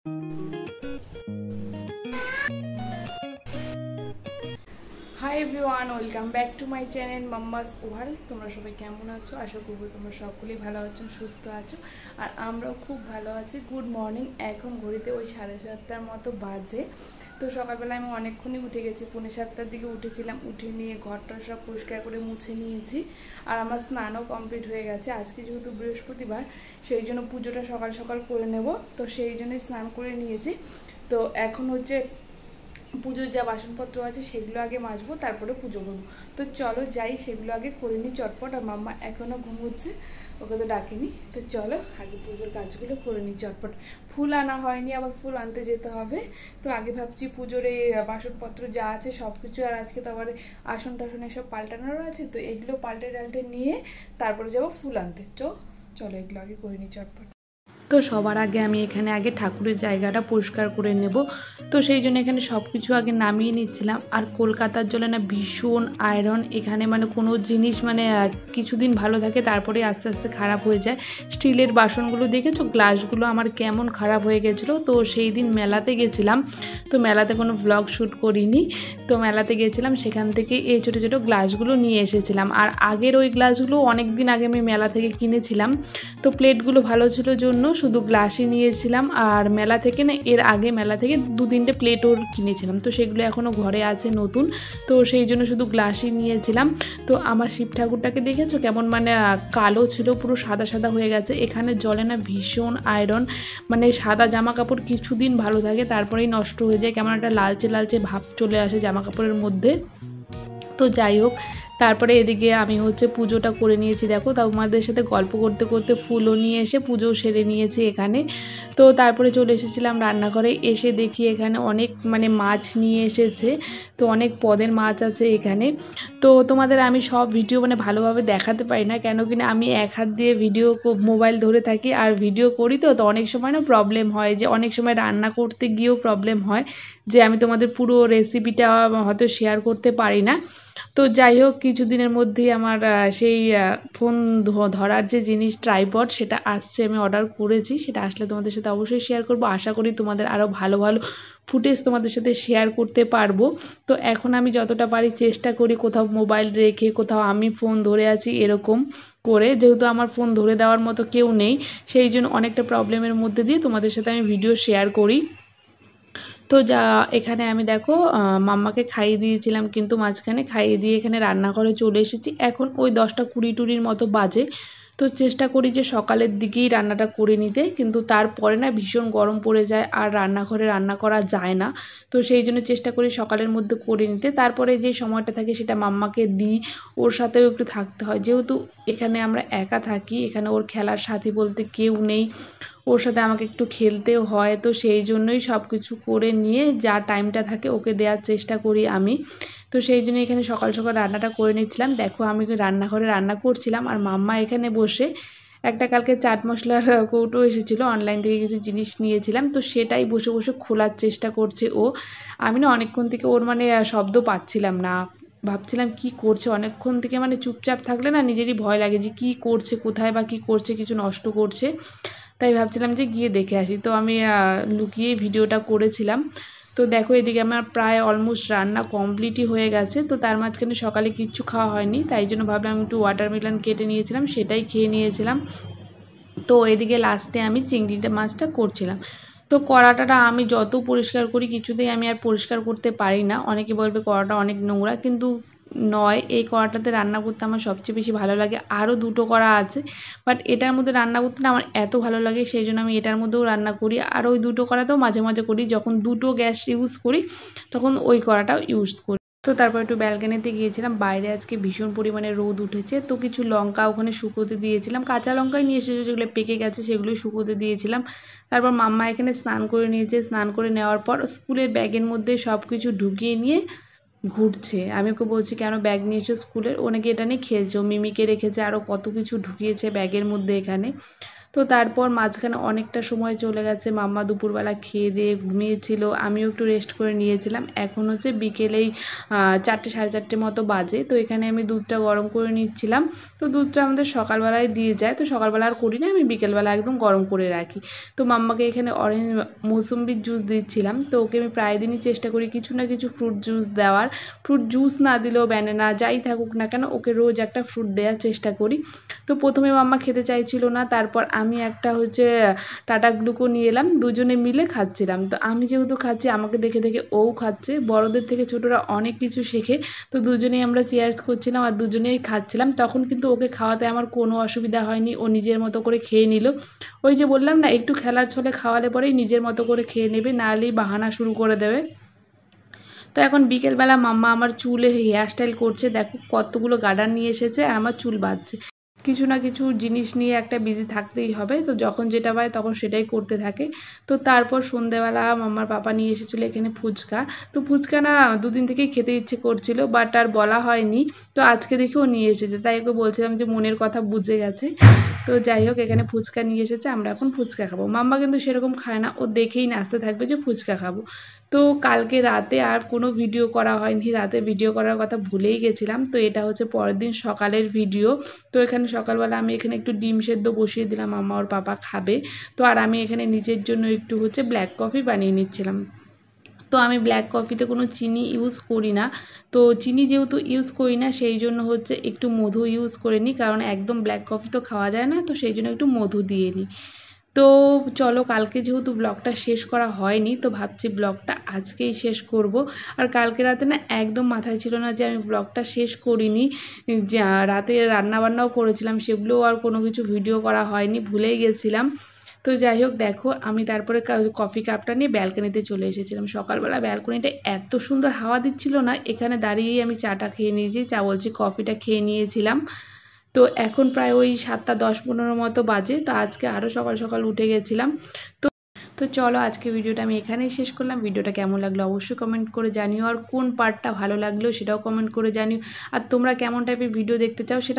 Hi everyone, welcome back to my channel mamma's world. তোমরা সবাই কেমন আছো? আশা করবো তোমরা সকলেই ভালো আছো, সুস্থ আছো, আর আমরাও খুব ভালো আছি। Good morning. এখন ঘড়িতে ওই 7:30টার মতো বাজে। তো সকালবেলা আমি অনেকক্ষণই উঠে গেছি, 6:45টার দিকে উঠেছিলাম। উঠে নিয়ে ঘরটা সব পরিষ্কার করে মুছে নিয়েছি, আর আমার স্নানও কমপ্লিট হয়ে গেছে। আজকে যেহেতু বৃহস্পতিবার, সেই জন্য পুজোটা সকাল সকাল করে নেব, তো সেই জন্যই স্নান করে নিয়েছি। তো এখন হচ্ছে পুজোর যা বাসনপত্র আছে সেগুলো আগে মাজবো, তারপরে পুজো করবো। তো চলো যাই, সেগুলো আগে করে নিই চটপট। আর মাম্মা এখনও ঘুমোচ্ছে, ওকে তো ডাকিনি। তো চলো আগে পুজোর কাজগুলো করে নিই চটপট। ফুল আনা হয়নি, আবার ফুল আনতে যেতে হবে। তো আগে ভাবছি পুজোর এই বাসনপত্র যা আছে সব কিছু, আর আজকে তো আবার আসন টাসন এসব পাল্টানোর আছে, তো এগুলো পাল্টে টাল্টে নিয়ে তারপরে যাবো ফুল আনতে। চলো এগুলো আগে করে নিই চটপট। তো সবার আগে আমি এখানে আগে ঠাকুরের জায়গাটা পরিষ্কার করে নেব। তো সেই জন্য এখানে সব কিছু আগে নামিয়ে নিচ্ছিলাম। আর কলকাতার জলে না ভীষণ আয়রন এখানে, মানে কোনো জিনিস মানে কিছুদিন ভালো থাকে, তারপরে আস্তে আস্তে খারাপ হয়ে যায়। স্টিলের বাসনগুলো দেখেছো, গ্লাসগুলো আমার কেমন খারাপ হয়ে গেছিলো। তো সেই দিন মেলাতে গেছিলাম, তো মেলাতে কোনো ভ্লগ শ্যুট করিনি। তো মেলাতে গেছিলাম, সেখান থেকে এই ছোটো ছোটো গ্লাসগুলো নিয়ে এসেছিলাম। আর আগের ওই গ্লাসগুলো অনেক দিন আগে আমি মেলা থেকে কিনেছিলাম। তো প্লেটগুলো ভালো ছিল জন্য শুধু গ্লাসই নিয়েছিলাম। আর মেলা থেকে না, এর আগে মেলা থেকে 2-3টে প্লেটও কিনেছিলাম, তো সেগুলো এখনও ঘরে আছে নতুন। তো সেই জন্য শুধু গ্লাসই নিয়েছিলাম। তো আমার শিব ঠাকুরটাকে দেখেছো কেমন, মানে কালো ছিল, পুরো সাদা সাদা হয়ে গেছে। এখানে জলে না ভীষণ আয়রন, মানে সাদা জামা কাপড় কিছুদিন ভালো থাকে, তারপরেই নষ্ট হয়ে যায়, কেমন একটা লালচে লালচে ভাব চলে আসে জামা কাপড়ের মধ্যে। তো যাই হোক, তারপরে এদিকে আমি হচ্ছে পুজোটা করে নিয়েছি। দেখো, তোমাদের সাথে গল্প করতে করতে ফুলও নিয়ে এসে পুজোও সেরে নিয়েছি এখানে। তো তারপরে চলে এসেছিলাম রান্নাঘরে। এসে দেখি এখানে অনেক মানে মাছ নিয়ে এসেছে, তো অনেক পদের মাছ আছে এখানে। তো তোমাদের আমি সব ভিডিও মানে ভালোভাবে দেখাতে পারি না, কেন কিনা আমি এক হাত দিয়ে ভিডিও মোবাইল ধরে থাকি আর ভিডিও করি। তো অনেক সময় না প্রবলেম হয়, যে অনেক সময় রান্না করতে গিয়েও প্রবলেম হয়, যে আমি তোমাদের পুরো রেসিপিটা হয়তো শেয়ার করতে পারি না। তো যাই হোক, কিছুদিনের মধ্যেই আমার সেই ফোন ধরার যে জিনিস ট্রাইপড, সেটা আসছে, আমি অর্ডার করেছি। সেটা আসলে তোমাদের সাথে অবশ্যই শেয়ার করব। আশা করি তোমাদের আরও ভালো ভালো ফুটেজ তোমাদের সাথে শেয়ার করতে পারবো। তো এখন আমি যতটা পারি চেষ্টা করি কোথাও মোবাইল রেখে, কোথাও আমি ফোন ধরে আছি এরকম করে, যেহেতু আমার ফোন ধরে দেওয়ার মতো কেউ নেই, সেই জন্য অনেকটা প্রবলেমের মধ্যে দিয়ে তোমাদের সাথে আমি ভিডিও শেয়ার করি। তো এখানে আমি দেখো মাম্মাকে খাইয়ে দিয়েছিলাম, কিন্তু মাঝখানে খাইয়ে দিয়ে এখানে রান্নাঘরে চলে এসেছি। এখন ওই 10টা 20 মতো বাজে। তো চেষ্টা করি যে সকালের দিকেই রান্নাটা করে নিতে, কিন্তু তারপরে না ভীষণ গরম পড়ে যায়, আর রান্নাঘরে রান্না করা যায় না। তো সেই জন্য চেষ্টা করি সকালের মধ্যে করে নিতে, তারপরে যে সময়টা থাকে সেটা মাম্মাকে দিই। ওর সাথেও একটু থাকতে হয়, যেহেতু এখানে আমরা একা থাকি, এখানে ওর খেলার সাথী বলতে কেউ নেই, ওর সাথে আমাকে একটু খেলতেও হয়। তো সেই জন্যই সব কিছু করে নিয়ে যা টাইমটা থাকে ওকে দেওয়ার চেষ্টা করি আমি। তো সেই জন্য এখানে সকাল সকাল রান্নাটা করে নিচ্ছিলাম। দেখো, আমি রান্নাঘরে রান্না করছিলাম, আর মাম্মা এখানে বসে একটা কালকে চাট মশলার কৌটো এসেছিলো, অনলাইন থেকে কিছু জিনিস নিয়েছিলাম, তো সেটাই বসে বসে খোলার চেষ্টা করছে ও। আমি না অনেকক্ষণ থেকে ওর মানে শব্দ পাচ্ছিলাম না, ভাবছিলাম কি করছে। অনেকক্ষণ থেকে মানে চুপচাপ থাকলে না নিজেরই ভয় লাগে, যে কি করছে, কোথায় বা কি করছে, কিছু নষ্ট করছে। তাই ভাবছিলাম যে গিয়ে দেখে আসি। তো আমি লুকিয়ে ভিডিওটা করেছিলাম। তো দেখো, এদিকে আমার প্রায় অলমোস্ট রান্না কমপ্লিটই হয়ে গেছে। তো তার মাঝখানে সকালে কিচ্ছু খাওয়া হয়নি, তাই জন্য ভাবলাম একটু ওয়াটারমেলন কেটে নিয়েছিলাম, সেটাই খেয়ে নিয়েছিলাম। তো এদিকে লাস্টে আমি চিংড়িটা মাছটা করছিলাম। তো কড়াটা আমি যত পরিষ্কার করি কিছুতেই আমি আর পরিষ্কার করতে পারি না। অনেকে বলবে কড়াটা অনেক নোংরা, কিন্তু নয়, এই কড়াটাতে রান্না করতে আমার সবচেয়ে বেশি ভালো লাগে। আরও 2টো কড়া আছে, বাট এটার মধ্যে রান্না করতে না আমার এত ভালো লাগে, সেই জন্য আমি এটার মধ্যেও রান্না করি। আর ওই 2টো কড়াতেও মাঝে মাঝে করি, যখন 2টো গ্যাস ইউজ করি তখন ওই কড়াটাও ইউজ করি। তো তারপর একটু ব্যালকনিতে গিয়েছিলাম, বাইরে আজকে ভীষণ পরিমাণে রোদ উঠেছে। তো কিছু লঙ্কা ওখানে শুকোতে দিয়েছিলাম, কাঁচা লঙ্কাই নিয়ে এসেছে, যেগুলো পেকে গেছে সেগুলোই শুকোতে দিয়েছিলাম। তারপর মাম্মা এখানে স্নান করে নিয়েছে, স্নান করে নেওয়ার পর স্কুলের ব্যাগের মধ্যে সব কিছু ঢুকিয়ে নিয়ে ঘুরছে। আমি ওকে বলছি কেন ব্যাগ নিয়েছো স্কুলের, ও নাকি এটা নিয়ে খেলছে, ও মিমিকে রেখেছে, আরও কত কিছু ঢুকিয়েছে ব্যাগের মধ্যে এখানে। তো তারপর মাঝখানে অনেকটা সময় চলে গেছে, মাম্মা দুপুরবেলা খেয়ে দিয়ে ঘুমিয়েছিল, আমিও একটু রেস্ট করে নিয়েছিলাম। এখন হচ্ছে বিকেলেই 4টে সাড়ে 4টে মতো বাজে। তো এখানে আমি দুধটা গরম করে নিচ্ছিলাম। তো দুধটা আমাদের সকালবেলায় দিয়ে যায়, তো সকালবেলা আর করি না, আমি বিকেলবেলা একদম গরম করে রাখি। তো মাম্মাকে এখানে মৌসুম্বির জুস দিচ্ছিলাম। তো ওকে আমি প্রায় দিনই চেষ্টা করি কিছু না কিছু ফ্রুট জুস দেওয়ার। ফ্রুট জুস না দিলেও ব্যানানা যাই থাকুক না কেন, ওকে রোজ একটা ফ্রুট দেওয়ার চেষ্টা করি। তো প্রথমে মাম্মা খেতে চাইছিল না, তারপর আমি একটা হচ্ছে টাটা গ্লুকো নিয়ে এলাম, দুজনে মিলে খাচ্ছিলাম। তো আমি যেহেতু খাচ্ছি, আমাকে দেখে দেখে ও খাচ্ছে। বড়দের থেকে ছোটরা অনেক কিছু শেখে। তো দুজনেই আমরা চেয়ার্স করছিলাম আর দুজনেই খাচ্ছিলাম। তখন কিন্তু ওকে খাওয়াতে আমার কোনো অসুবিধা হয়নি, ও নিজের মতো করে খেয়ে নিল। ওই যে বললাম না, একটু খেলার ছলে খাওয়ালে পরেই নিজের মতো করে খেয়ে নেবে, নাহলেই বাহানা শুরু করে দেবে। তো এখন বিকেলবেলা মাম্মা আমার চুলে হেয়ার স্টাইল করছে, দেখো কতগুলো গার্ডার নিয়ে এসেছে আর আমার চুল বাঁধছে। কিছু না কিছু জিনিস নিয়ে একটা বিজি থাকতেই হবে, তো যখন যেটা পায় তখন সেটাই করতে থাকে। তো তারপর সন্ধ্যেবেলা মাম্মার পাপা নিয়ে এসেছিলো এখানে ফুচকা। তো ফুচকা না দুদিন থেকেই খেতে ইচ্ছে করছিল, বাট আর বলা হয়নি। তো আজকে দেখে ও নিয়ে এসেছে, তাই ওকে বলছিলাম যে মনের কথা বুঝে গেছে। তো যাই হোক, এখানে ফুচকা নিয়ে এসেছে, আমরা এখন ফুচকা খাবো। মাম্মা কিন্তু সেরকম খায় না, ও দেখেই নাচতে থাকবে যে ফুচকা খাবো। তো কালকে রাতে আর কোনো ভিডিও করা হয়নি, রাতে ভিডিও করার কথা ভুলেই গেছিলাম। তো এটা হচ্ছে পরের দিন সকালের ভিডিও। তো এখানে সকালবেলা আমি এখানে একটু ডিম সেদ্ধ বসিয়ে দিলাম, মাম্মা ওর পাপা খাবে। তো আর আমি এখানে নিজের জন্য একটু হচ্ছে ব্ল্যাক কফি বানিয়ে নিচ্ছিলাম। তো আমি ব্ল্যাক কফিতে কোনো চিনি ইউজ করি না। তো চিনি যেহেতু ইউজ করি না, সেই জন্য হচ্ছে একটু মধু ইউজ করে নিই, কারণ একদম ব্ল্যাক কফি তো খাওয়া যায় না, তো সেই জন্য একটু মধু দিয়ে নিই। তো চলো, কালকে যেহেতু ব্লগটা শেষ করা হয়নি, তো ভাবছি ব্লগটা আজকেই শেষ করব। আর কালকে রাতে না একদম মাথায় ছিল না যে আমি ব্লগটা শেষ করিনি, যা রাতে রান্নাবান্নাও করেছিলাম, সেগুলোও আর কোনো কিছু ভিডিও করা হয়নি, ভুলেই গেছিলাম। তো যাই হোক, দেখো আমি তারপরে কফি কাপটা নিয়ে ব্যালকনিতে চলে এসেছিলাম। সকালবেলা ব্যালকনিটা এত সুন্দর হাওয়া দিচ্ছিল না, এখানে দাঁড়িয়েই আমি চাটা খেয়ে নিয়েছি, চা বলছি কফিটা খেয়ে নিয়েছিলাম। তো এখন প্রায় ওই 7:10-15 মতো বাজে। তো আজকে আরও সকাল সকাল উঠে গেছিলাম। তো তো চলো, আজকে ভিডিওটা আমি এখানেই শেষ করলাম। ভিডিওটা কেমন লাগলো অবশ্যই কমেন্ট করে জানিও, আর কোন পার্টটা ভালো লাগলো সেটাও কমেন্ট করে জানিও। আর তোমরা কেমন টাইপের ভিডিও দেখতে চাও সেটা